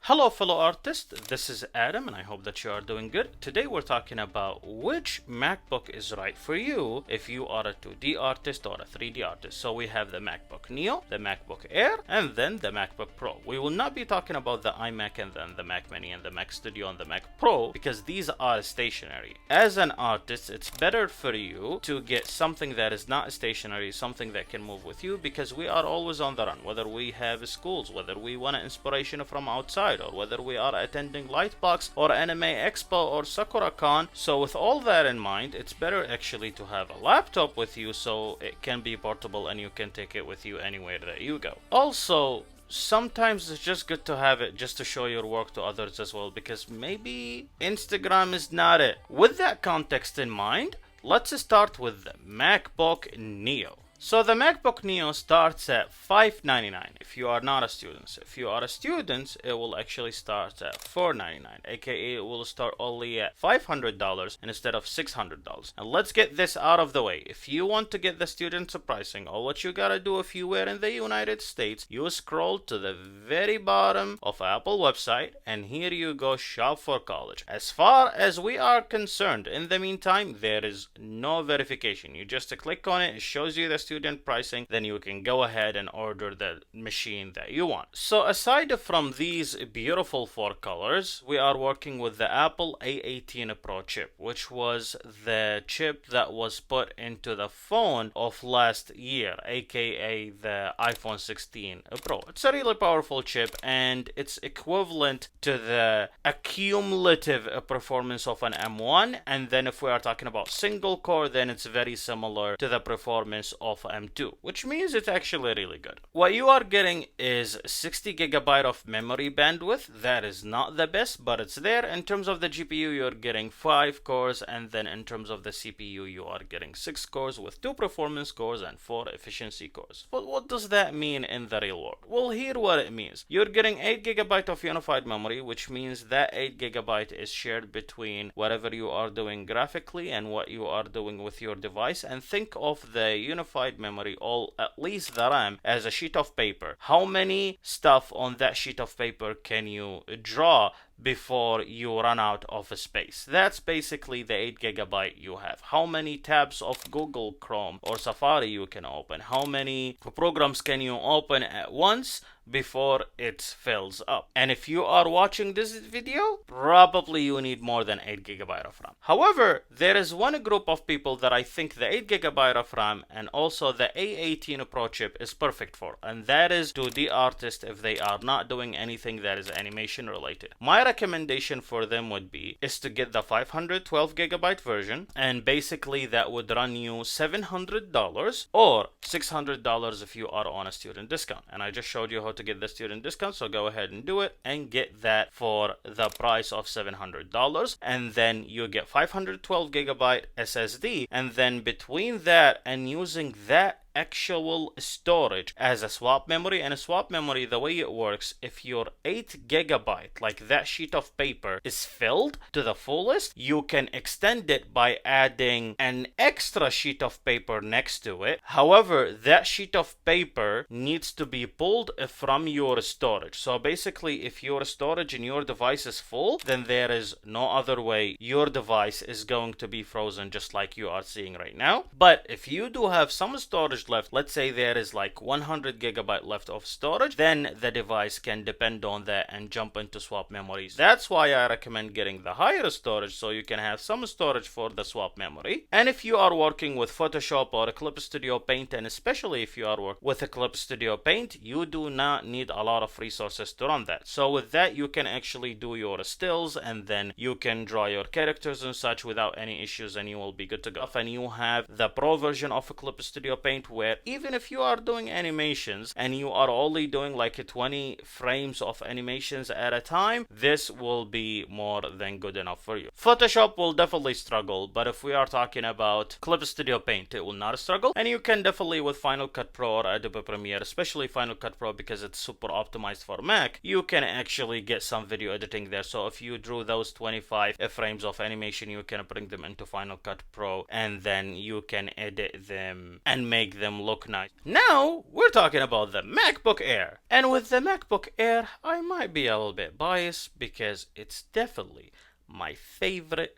Hello fellow artists, this is Adam and I hope that you are doing good. Today we're talking about which MacBook is right for you if you are a 2D artist or a 3D artist. So we have the MacBook Neo, the MacBook Air, and then the MacBook Pro. We will not be talking about the iMac and then the Mac Mini and the Mac Studio and the Mac Pro because these are stationary. As an artist, it's better for you to get something that is not stationary, something that can move with you, because we are always on the run, whether we have schools, whether we want inspiration from outside, or whether we are attending Lightbox or Anime Expo or SakuraCon. So with all that in mind, it's better actually to have a laptop with you so it can be portable and you can take it with you anywhere that you go. Also, sometimes it's just good to have it just to show your work to others as well, because maybe Instagram is not it. With that context in mind, let's start with the MacBook Neo. So the MacBook Neo starts at $599 if you are not a student. So if you are a student, it will actually start at $499, aka it will start only at $500 instead of $600. And let's get this out of the way. If you want to get the student pricing, all what you gotta do if you were in the United States, you scroll to the very bottom of Apple website and here you go, shop for college. As far as we are concerned, in the meantime, there is no verification. You just click on it, it shows you the student pricing, then you can go ahead and order the machine that you want. So aside from these beautiful four colors, we are working with the Apple A18 Pro chip, which was the chip that was put into the phone of last year, aka the iPhone 16 Pro. It's a really powerful chip and it's equivalent to the accumulative performance of an M1, and then if we are talking about single core, then it's very similar to the performance of M2, which means it's actually really good. What you are getting is 60 gigabyte of memory bandwidth. That is not the best, but it's there. In terms of the GPU, you're getting 5 cores, and then in terms of the CPU, you are getting 6 cores with 2 performance cores and 4 efficiency cores. But what does that mean in the real world? Well, here what it means. You're getting 8 gigabyte of unified memory, which means that 8 gigabyte is shared between whatever you are doing graphically and what you are doing with your device. And think of the unified memory, or at least the RAM, as a sheet of paper. How many stuff on that sheet of paper can you draw before you run out of space? That's basically the 8 gigabyte you have. How many tabs of Google Chrome or Safari you can open? How many programs can you open at once before it fills up? And if you are watching this video, probably you need more than 8 gigabyte of RAM. However, there is one group of people that I think the 8 gigabyte of RAM and also the A18 Pro chip is perfect for, and that is 2D artists if they are not doing anything that is animation related. My recommendation for them would be is to get the 512 gigabyte version, and basically that would run you $700 or $600 if you are on a student discount. And I just showed you how to get the student discount, so go ahead and do it and get that for the price of $700, and then you get 512 gigabyte SSD, and then between that and using that actual storage as a swap memory. And a swap memory, the way it works, if your 8 gigabyte, like that sheet of paper, is filled to the fullest, you can extend it by adding an extra sheet of paper next to it. However, that sheet of paper needs to be pulled from your storage. So basically, if your storage in your device is full, then there is no other way your device is going to be frozen, just like you are seeing right now. But if you do have some storage left, let's say there is like 100 gigabyte left of storage, then the device can depend on that and jump into swap memories. That's why I recommend getting the higher storage, so you can have some storage for the swap memory. And if you are working with Photoshop or Clip Studio Paint, and especially if you are working with a Clip Studio Paint, you do not need a lot of resources to run that. So with that, you can actually do your stills and then you can draw your characters and such without any issues, and you will be good to go. And you have the Pro version of a Clip Studio Paint, where even if you are doing animations and you are only doing like 20 frames of animations at a time, this will be more than good enough for you. Photoshop will definitely struggle, but if we are talking about Clip Studio Paint, it will not struggle. And you can definitely with Final Cut Pro or Adobe Premiere, especially Final Cut Pro because it's super optimized for Mac, you can actually get some video editing there. So if you drew those 25 frames of animation, you can bring them into Final Cut Pro and then you can edit them and make make them look nice. Now, we're talking about the MacBook Air. And with the MacBook Air, I might be a little bit biased because it's definitely my favorite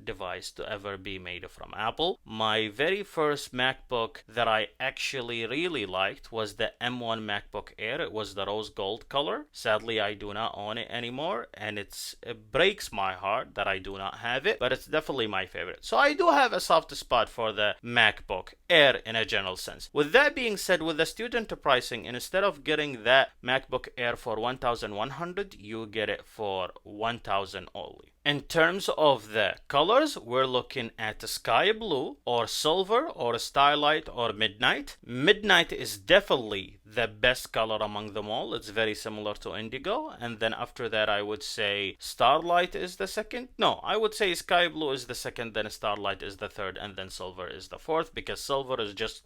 device to ever be made from Apple. My very first MacBook that I actually really liked was the M1 MacBook Air. It was the rose gold color. Sadly, I do not own it anymore, and it breaks my heart that I do not have it, but it's definitely my favorite. So I do have a soft spot for the MacBook Air in a general sense. With that being said, with the student pricing, instead of getting that MacBook Air for $1,100, you get it for $1,000 only. In terms of the colors, we're looking at sky blue or silver or starlight or midnight. Midnight is definitely the best color among them all. It's very similar to indigo. And then after that, I would say starlight is the second. No, I would say sky blue is the second, then starlight is the third, and then silver is the fourth, because silver is just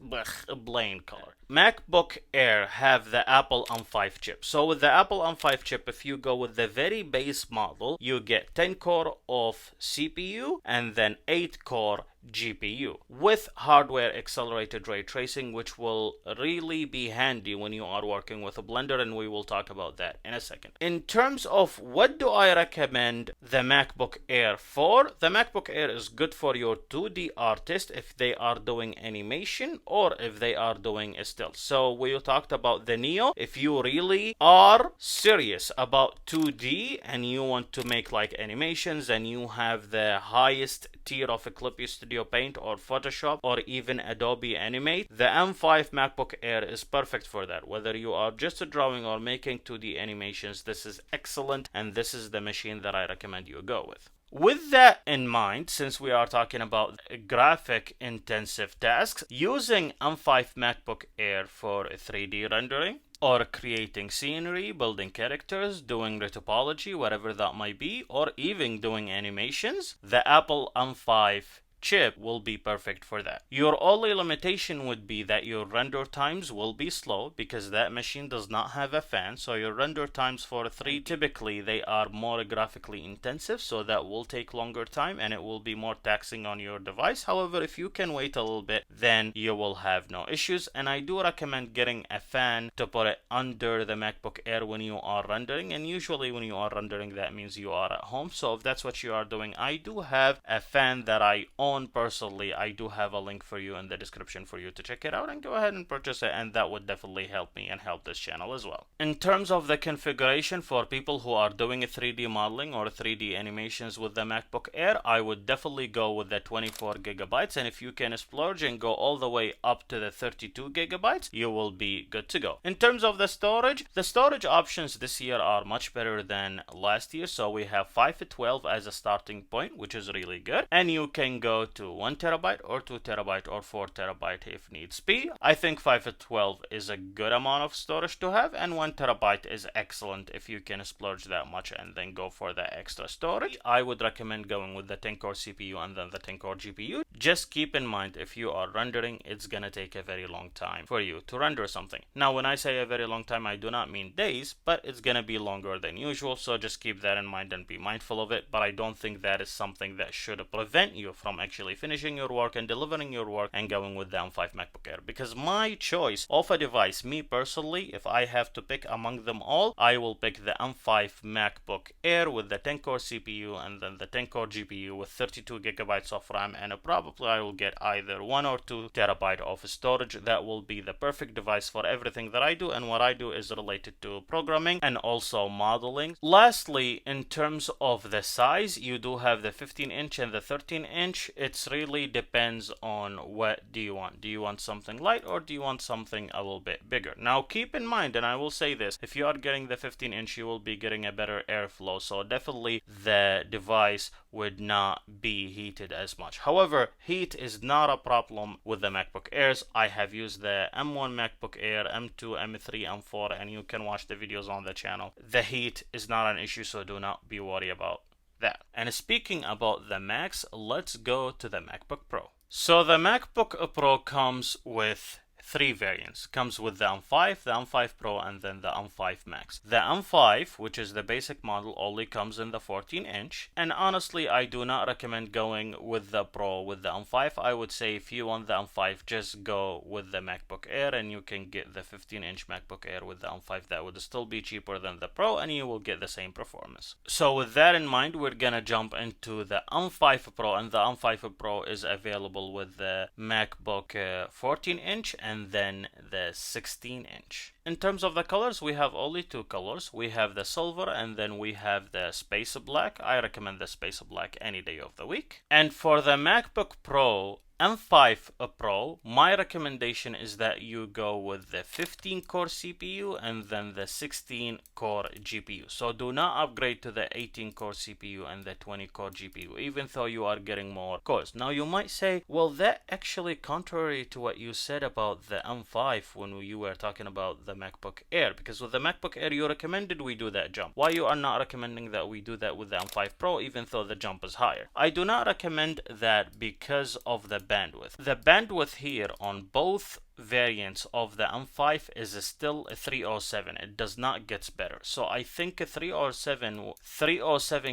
a plain color. MacBook Air have the Apple M5 chip. So with the Apple M5 chip, if you go with the very base model, you get 10 core of CPU and then 8 core GPU with hardware accelerated ray tracing, which will really be handy when you are working with a Blender, and we will talk about that in a second. In terms of what do I recommend the MacBook Air for, the MacBook Air is good for your 2D artist if they are doing animation or if they are doing a still. So we talked about the Neo. If you really are serious about 2D and you want to make like animations and you have the highest tier of a Clippy Studio Paint or Photoshop or even Adobe Animate, the M5 MacBook Air is perfect for that. Whether you are just drawing or making 2D animations, this is excellent, and this is the machine that I recommend you go with. With that in mind, since we are talking about graphic intensive tasks, using M5 MacBook Air for 3D rendering, or creating scenery, building characters, doing topology, whatever that might be, or even doing animations, the Apple M5 chip will be perfect for that. Your only limitation would be that your render times will be slow because that machine does not have a fan, so your render times for 3 typically they are more graphically intensive, so that will take longer time and it will be more taxing on your device. However, if you can wait a little bit, then you will have no issues, and I do recommend getting a fan to put it under the MacBook Air when you are rendering, and usually when you are rendering that means you are at home. So if that's what you are doing, I do have a fan that I own personally. I do have a link for you in the description for you to check it out and go ahead and purchase it, and that would definitely help me and help this channel as well. In terms of the configuration for people who are doing a 3D modeling or 3D animations with the MacBook Air, I would definitely go with the 24 gigabytes, and if you can splurge and go all the way up to the 32 gigabytes, you will be good to go. In terms of the storage options this year are much better than last year. So we have 512 as a starting point, which is really good, and you can go to 1 terabyte or 2 terabyte or 4 terabyte if needs be. I think 512 is a good amount of storage to have, and 1 terabyte is excellent if you can splurge that much and then go for the extra storage. I would recommend going with the 10 core CPU and then the 10 core GPU. Just keep in mind, if you are rendering, it's gonna take a very long time for you to render something. Now when I say a very long time, I do not mean days, but it's gonna be longer than usual, so just keep that in mind and be mindful of it. But I don't think that is something that should prevent you from actually finishing your work and delivering your work and going with the M5 MacBook Air. Because my choice of a device, me personally, if I have to pick among them all, I will pick the M5 MacBook Air with the 10 core CPU and then the 10 core GPU with 32 gigabytes of RAM, and probably I will get either 1 or 2 terabyte of storage. That will be the perfect device for everything that I do, and what I do is related to programming and also modeling. Lastly, in terms of the size, you do have the 15-inch and the 13-inch. It really depends on what do you want. Do you want something light or do you want something a little bit bigger? Now keep in mind, and I will say this, if you are getting the 15-inch, you will be getting a better airflow, so definitely the device would not be heated as much. However, heat is not a problem with the MacBook Airs. I have used the M1 MacBook Air, M2, M3, M4, and you can watch the videos on the channel. The heat is not an issue, so do not be worried about that. And speaking about the Macs, let's go to the MacBook Pro. So the MacBook Pro comes with three variants. Comes with the M5, the M5 Pro, and then the M5 Max. The M5, which is the basic model, only comes in the 14-inch, and honestly I do not recommend going with the Pro with the M5. I would say if you want the M5, just go with the MacBook Air, and you can get the 15-inch MacBook Air with the M5. That would still be cheaper than the Pro, and you will get the same performance. So with that in mind, we're gonna jump into the M5 Pro, and the M5 Pro is available with the MacBook 14-inch and then the 16-inch. In terms of the colors, we have only two colors. We have the silver and then we have the space black. I recommend the space black any day of the week. And for the MacBook Pro M5 Pro, my recommendation is that you go with the 15-core CPU and then the 16-core GPU. So do not upgrade to the 18-core CPU and the 20-core GPU, even though you are getting more cores. Now you might say, well, that actually contrary to what you said about the M5 when you were talking about the MacBook Air, because with the MacBook Air you recommended we do that jump. Why you are not recommending that we do that with the M5 Pro, even though the jump is higher? I do not recommend that because of the bandwidth. The bandwidth here on both variants of the M5 is still a 307. It does not get better. So I think a 307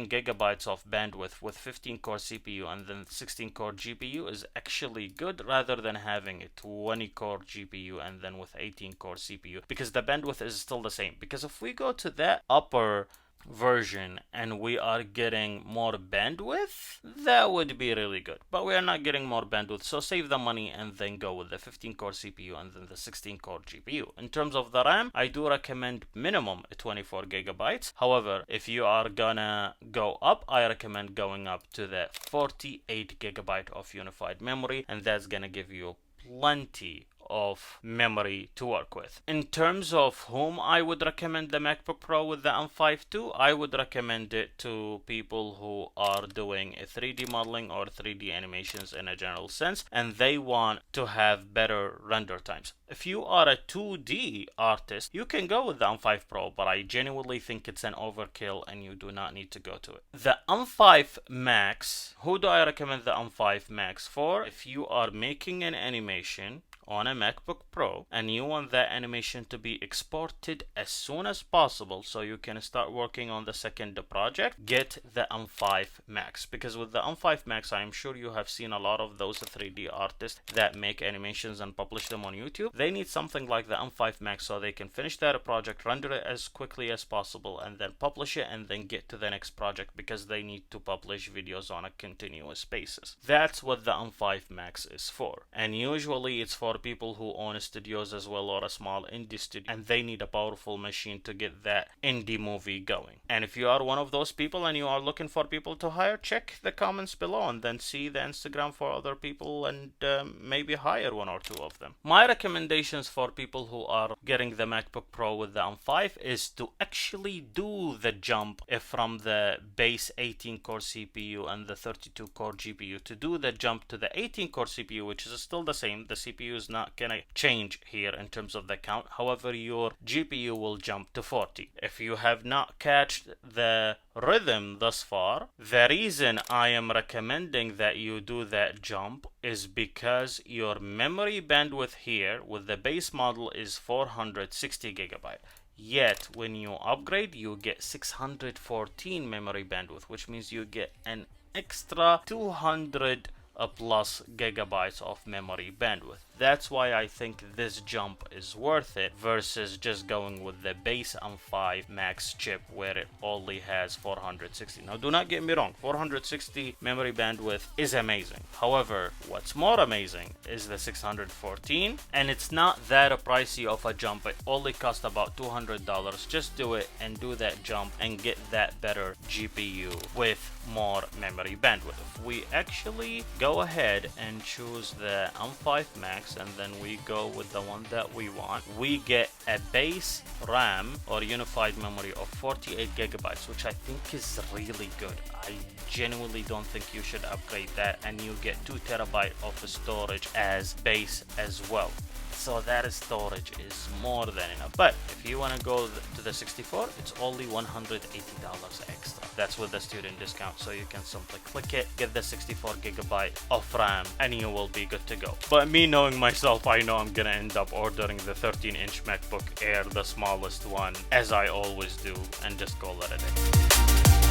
gigabytes of bandwidth with 15-core CPU and then 16-core GPU is actually good, rather than having a 20-core GPU and then with 18-core CPU, because the bandwidth is still the same. Because if we go to that upper version and we are getting more bandwidth, that would be really good, but we are not getting more bandwidth, so save the money and then go with the 15-core CPU and then the 16-core GPU. In terms of the RAM, I do recommend minimum 24 gigabytes. However, if you are gonna go up, I recommend going up to the 48 gigabyte of unified memory, and that's gonna give you plenty of memory to work with. In terms of whom I would recommend the MacBook Pro with the M5 to, I would recommend it to people who are doing a 3D modeling or 3D animations in a general sense, and they want to have better render times. If you are a 2D artist, you can go with the M5 Pro, but I genuinely think it's an overkill and you do not need to go to it. The M5 Max, who do I recommend the M5 Max for? If you are making an animation on a MacBook Pro and you want that animation to be exported as soon as possible so you can start working on the second project, get the M5 Max. Because with the M5 Max, I'm sure you have seen a lot of those 3D artists that make animations and publish them on YouTube. They need something like the M5 Max so they can finish that project, render it as quickly as possible, and then publish it and then get to the next project, because they need to publish videos on a continuous basis. That's what the M5 Max is for. And usually it's for people who own studios as well, or a small indie studio, and they need a powerful machine to get that indie movie going. And if you are one of those people and you are looking for people to hire, check the comments below and then see the Instagram for other people and maybe hire one or two of them. My recommendations for people who are getting the MacBook Pro with the M5 is to actually do the jump from the base 18-core CPU and the 32-core GPU, to do the jump to the 18-core CPU, which is still the same. The CPU is not gonna change here in terms of the count. However, your GPU will jump to 40. If you have not catched the rhythm thus far, the reason I am recommending that you do that jump is because your memory bandwidth here with the base model is 460 gigabyte. Yet when you upgrade, you get 614 memory bandwidth, which means you get an extra 200 plus gigabytes of memory bandwidth. That's why I think this jump is worth it versus just going with the base M5 Max chip where it only has 460. Now do not get me wrong, 460 memory bandwidth is amazing. However, what's more amazing is the 614, and it's not that pricey of a jump. It only costs about $200. Just do it and do that jump and get that better GPU with more memory bandwidth. If we actually go ahead and choose the M5 Max and then we go with the one that we want, we get a base RAM or unified memory of 48 gigabytes, which I think is really good. I genuinely don't think you should upgrade that, and you get 2 terabyte of storage as base as well. So that storage is more than enough. But if you want to go to the 64, it's only $180 extra. That's with the student discount, so you can simply click it, get the 64 gigabyte of RAM, and you will be good to go. But me knowing myself, I know I'm gonna end up ordering the 13-inch MacBook Air, the smallest one, as I always do, and just call it a day.